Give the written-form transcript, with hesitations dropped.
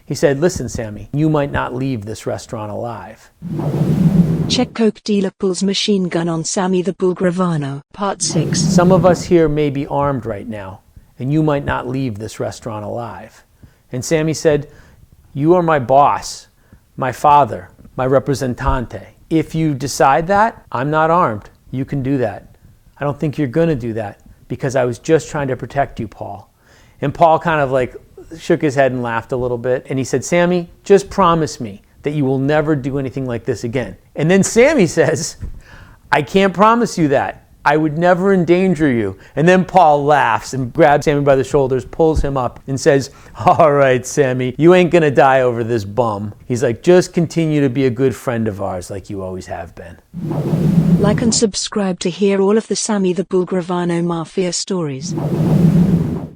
He said, listen, Sammy, you might not leave this restaurant alive. Czech coke dealer pulls machine gun on Sammy the Bull Gravano, Part 6. Some of us here may be armed right now, and you might not leave this restaurant alive. And Sammy said, you are my boss, my father, my representante. If you decide that, I'm not armed. You can do that. I don't think you're going to do that because I was just trying to protect you, Paul. And Paul kind of like shook his head and laughed a little bit. And he said, Sammy, just promise me that you will never do anything like this again. And then Sammy says, I can't promise you that. I would never endanger you. And then Paul laughs and grabs Sammy by the shoulders, pulls him up and says, all right, Sammy, you ain't gonna die over this bum. He's like, just continue to be a good friend of ours like you always have been. Like and subscribe to hear all of the Sammy the Bull Gravano Mafia stories.